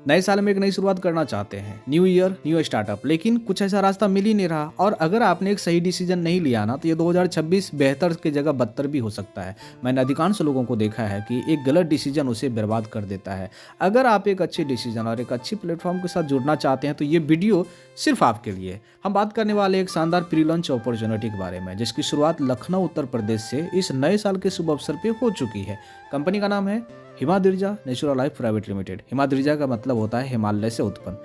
नए साल में एक नई शुरुआत करना चाहते हैं, न्यू ईयर न्यू स्टार्टअप, लेकिन कुछ ऐसा रास्ता मिल ही नहीं रहा। और अगर आपने एक सही डिसीजन नहीं लिया ना, तो ये 2026 बेहतर की जगह बदतर भी हो सकता है। मैंने अधिकांश लोगों को देखा है कि एक गलत डिसीजन उसे बर्बाद कर देता है। अगर आप एक अच्छे डिसीजन और एक अच्छी प्लेटफॉर्म के साथ जुड़ना चाहते हैं तो ये वीडियो सिर्फ आपके लिए। हम बात करने वाले एक शानदार प्री लॉन्च अपॉर्चुनिटी के बारे में, जिसकी शुरुआत लखनऊ उत्तर प्रदेश से इस नए साल के शुभ अवसर पे हो चुकी है। कंपनी का नाम है हिमाद्रिजा नेचुरल लाइफ प्राइवेट लिमिटेड। हिमाद्रिजा का मतलब होता है हिमालय से उत्पन्न,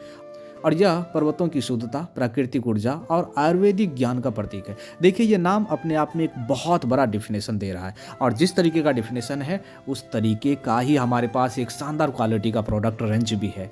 और यह पर्वतों की शुद्धता, प्राकृतिक ऊर्जा और आयुर्वेदिक ज्ञान का प्रतीक है। देखिए, ये नाम अपने आप में एक बहुत बड़ा डिफिनेशन दे रहा है, और जिस तरीके का डिफिनेशन है उस तरीके का ही हमारे पास एक शानदार क्वालिटी का प्रोडक्ट रेंज भी है।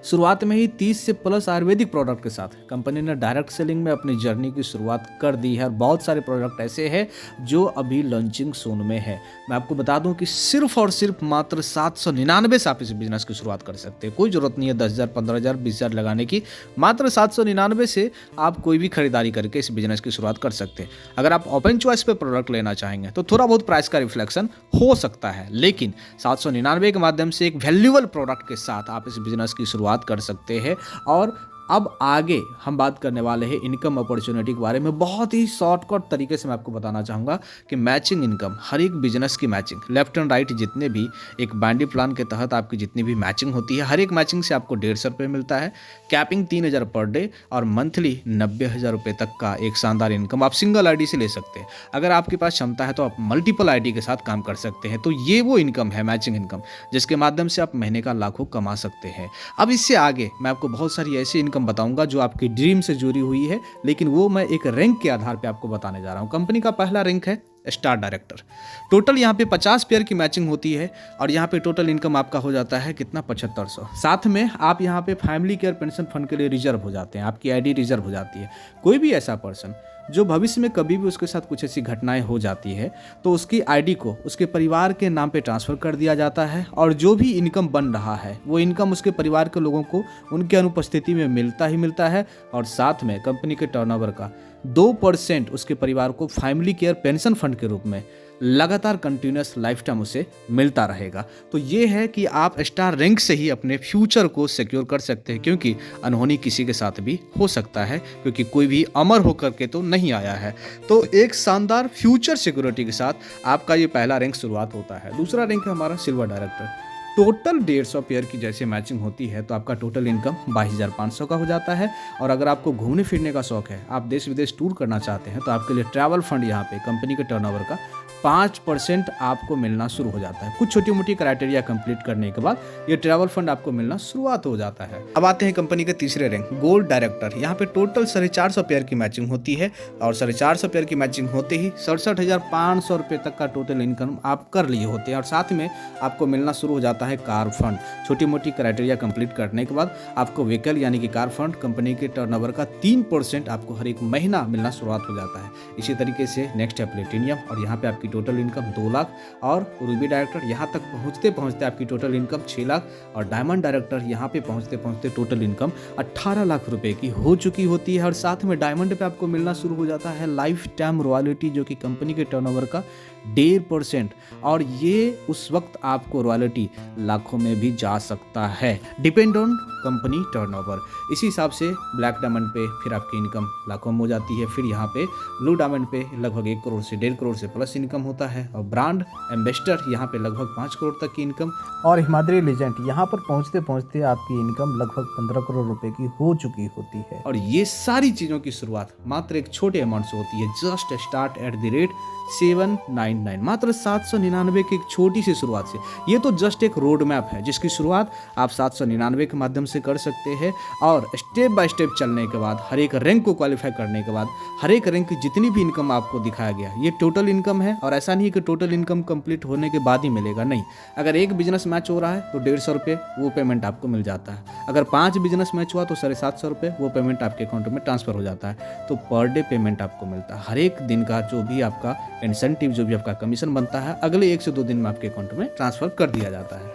शुरुआत में ही 30 से प्लस आयुर्वेदिक प्रोडक्ट के साथ कंपनी ने डायरेक्ट सेलिंग में अपनी जर्नी की शुरुआत कर दी है, और बहुत सारे प्रोडक्ट ऐसे हैं जो अभी लॉन्चिंग सोन में है। मैं आपको बता दूं कि सिर्फ और सिर्फ मात्र 799 से आप इस बिजनेस की शुरुआत कर सकते हैं। कोई जरूरत नहीं है 10,000, 15,000, 20,000 लगाने की। मात्र 799 से आप कोई भी खरीदारी करके इस बिजनेस की शुरुआत कर सकते हैं। अगर आप ओपन चॉइस पे प्रोडक्ट लेना चाहेंगे तो थोड़ा बहुत प्राइस का रिफ्लेक्शन हो सकता है, लेकिन 799 के माध्यम से एक वैल्यूएबल प्रोडक्ट के साथ आप इस बिजनेस की शुरुआत कर सकते हैं। और अब आगे हम बात करने वाले हैं इनकम अपॉर्चुनिटी के बारे में। बहुत ही शॉर्टकट तरीके से मैं आपको बताना चाहूँगा कि मैचिंग इनकम, हर एक बिजनेस की मैचिंग, लेफ्ट एंड राइट जितने भी एक बैंडी प्लान के तहत आपकी जितनी भी मैचिंग होती है, हर एक मैचिंग से आपको 150 रुपये मिलता है। कैपिंग 3,000 पर डे और मंथली 90,000 रुपये तक का एक शानदार इनकम आप सिंगल आईडी से ले सकते हैं। अगर आपके पास क्षमता है तो आप मल्टीपल आईडी के साथ काम कर सकते हैं। तो ये वो इनकम है, मैचिंग इनकम, जिसके माध्यम से आप महीने का लाखों कमा सकते हैं। अब इससे आगे मैं आपको बहुत सारी ऐसी इनकम बताऊंगा जो आपकी ड्रीम से जुड़ी हुई है, लेकिन वो मैं एक रैंक के आधार पे आपको बताने जा रहा हूं। कंपनी का पहला रैंक है स्टार डायरेक्टर। टोटल यहाँ पे 50 पेयर की मैचिंग होती है, और यहाँ पे टोटल इनकम आपका हो जाता है कितना, 7500। साथ में आप यहाँ पे फैमिली केयर पेंशन फंड के लिए रिजर्व हो जाते हैं, आपकी आईडी रिजर्व हो जाती है। कोई भी ऐसा पर्सन जो भविष्य में कभी भी उसके साथ कुछ ऐसी घटनाएं हो जाती है तो उसकी आईडी को उसके परिवार के नाम पे ट्रांसफ़र कर दिया जाता है, और जो भी इनकम बन रहा है वो इनकम उसके परिवार के लोगों को उनके अनुपस्थिति में मिलता ही मिलता है। और साथ में कंपनी के टर्नओवर का 2% उसके परिवार को फैमिली केयर पेंशन फंड के रूप में लगातार कंटिन्यूस लाइफ टाइम उसे मिलता रहेगा। तो ये है कि आप स्टार रैंक से ही अपने फ्यूचर को सिक्योर कर सकते हैं, क्योंकि अनहोनी किसी के साथ भी हो सकता है, क्योंकि कोई भी अमर होकर के तो नहीं आया है। तो एक शानदार फ्यूचर सिक्योरिटी के साथ आपका ये पहला रैंक शुरुआत होता है। दूसरा रैंक है हमारा सिल्वर डायरेक्टर। टोटल 150 पेयर की जैसे मैचिंग होती है तो आपका टोटल इनकम 22,500 का हो जाता है। और अगर आपको घूमने फिरने का शौक है, आप देश विदेश टूर करना चाहते हैं, तो आपके लिए ट्रैवल फंड यहाँ पे कंपनी के टर्नओवर का 5% आपको मिलना शुरू हो जाता है। कुछ छोटी मोटी क्राइटेरिया कंप्लीट करने के बाद ये ट्रैवल फंड आपको मिलना शुरुआत हो जाता है। अब आते हैं कंपनी के तीसरे रैंक, गोल्ड डायरेक्टर। यहाँ पे टोटल 450 पेयर की मैचिंग होती है, और 450 पेयर की मैचिंग होते ही 67,500 रुपये तक का टोटल इनकम आप कर लिए होते हैं। और साथ में आपको मिलना शुरू हो जाता है कार फंड। छोटी मोटी क्राइटेरिया कंप्लीट करने के बाद आपको व्हीकल यानी कि कार फंड कंपनी के टर्नओवर का 3% आपको हर एक महीना मिलना शुरुआत हो जाता है। इसी तरीके से नेक्स्ट है प्लेटिनियम, और यहाँ पे आपकी टोटल इनकम 2 लाख। और रूबी डायरेक्टर यहाँ तक पहुँचते पहुँचते आपकी टोटल इनकम 6 लाख। और डायमंड डायरेक्टर यहाँ पे पहुँचते पहुँचते टोटल इनकम 18 लाख रुपए की हो चुकी होती है। और साथ में डायमंड पे आपको मिलना शुरू हो जाता है लाइफ टाइम रॉयल्टी, जो कि कंपनी के टर्नओवर का 1.5%। और ये उस वक्त आपको रॉयल्टी लाखों में भी जा सकता है, डिपेंड ऑन कंपनी टर्नओवर। इसी हिसाब से ब्लैक डायमंड पे फिर आपकी इनकम लाखों में हो जाती है। फिर यहाँ पे ब्लू डायमंड पे लगभग 1 करोड़ से 1.5 करोड़ से प्लस इनकम होता है। और ब्रांड एम्बेसडर यहाँ पे लगभग 5 करोड़ तक की इनकम। और हिमाद्री लेजेंड यहाँ पर पहुँचते पहुँचते आपकी इनकम लगभग 15 करोड़ रुपए की हो चुकी होती है। और ये सारी चीज़ों की शुरुआत मात्र एक छोटे अमाउंट से होती है। Just start at the rate 799, मात्र 799 की एक छोटी सी शुरुआत से। ये तो जस्ट एक रोड मैप है जिसकी शुरुआत आप 799 के माध्यम से कर सकते हैं। और स्टेप बाय स्टेप चलने के बाद, हर एक रैंक को क्वालिफाई करने के बाद, हर एक रैंक की जितनी भी इनकम आपको दिखाया गया ये टोटल इनकम है। और ऐसा नहीं है कि टोटल इनकम कंप्लीट होने के बाद ही मिलेगा, नहीं। अगर एक बिजनेस मैच हो रहा है तो 150 रुपये वो पेमेंट आपको मिल जाता है। अगर 5 बिजनेस मैच हुआ तो 750 रुपये वो पेमेंट आपके अकाउंट में ट्रांसफर हो जाता है। तो पर डे पेमेंट आपको मिलता है। हर एक दिन का जो भी आपका इंसेंटिव, जो भी आपका कमीशन बनता है, अगले 1 से 2 दिन में आपके अकाउंट में ट्रांसफर कर दिया जाता है।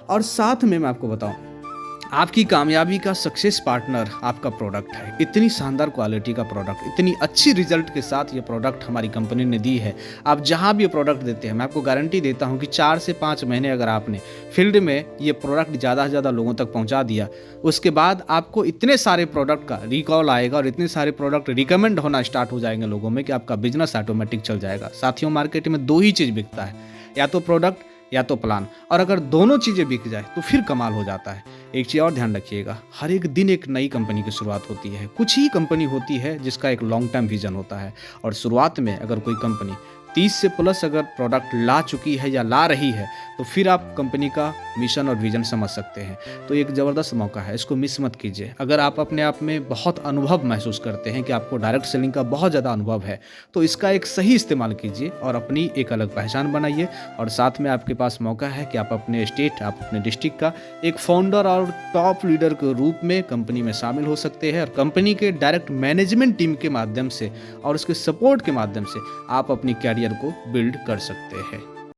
और साथ में मैं आपको बताऊं, आपकी कामयाबी का सक्सेस पार्टनर आपका प्रोडक्ट है। इतनी शानदार क्वालिटी का प्रोडक्ट, इतनी अच्छी रिजल्ट के साथ ये प्रोडक्ट हमारी कंपनी ने दी है। आप जहाँ भी ये प्रोडक्ट देते हैं, मैं आपको गारंटी देता हूँ कि 4 से 5 महीने अगर आपने फील्ड में ये प्रोडक्ट ज़्यादा से ज़्यादा लोगों तक पहुँचा दिया, उसके बाद आपको इतने सारे प्रोडक्ट का रिकॉल आएगा और इतने सारे प्रोडक्ट रिकमेंड होना स्टार्ट हो जाएंगे लोगों में कि आपका बिजनेस ऑटोमेटिक चल जाएगा। साथियों, मार्केट में 2 ही चीज़ बिकता है, या तो प्रोडक्ट या तो प्लान, और अगर दोनों चीज़ें बिक जाए तो फिर कमाल हो जाता है। एक चीज़ और ध्यान रखिएगा, हर एक दिन एक नई कंपनी की शुरुआत होती है। कुछ ही कंपनी होती है जिसका एक लॉन्ग टर्म विजन होता है, और शुरुआत में अगर कोई कंपनी 30 से प्लस अगर प्रोडक्ट ला चुकी है या ला रही है, तो फिर आप कंपनी का मिशन और विजन समझ सकते हैं। तो एक ज़बरदस्त मौका है, इसको मिस मत कीजिए। अगर आप अपने आप में बहुत अनुभव महसूस करते हैं कि आपको डायरेक्ट सेलिंग का बहुत ज़्यादा अनुभव है, तो इसका एक सही इस्तेमाल कीजिए और अपनी एक अलग पहचान बनाइए। और साथ में आपके पास मौका है कि आप अपने स्टेट, आप अपने डिस्ट्रिक्ट का एक फाउंडर और टॉप लीडर के रूप में कंपनी में शामिल हो सकते हैं, और कंपनी के डायरेक्ट मैनेजमेंट टीम के माध्यम से और उसके सपोर्ट के माध्यम से आप अपनी कैरियर को बिल्ड कर सकते हैं।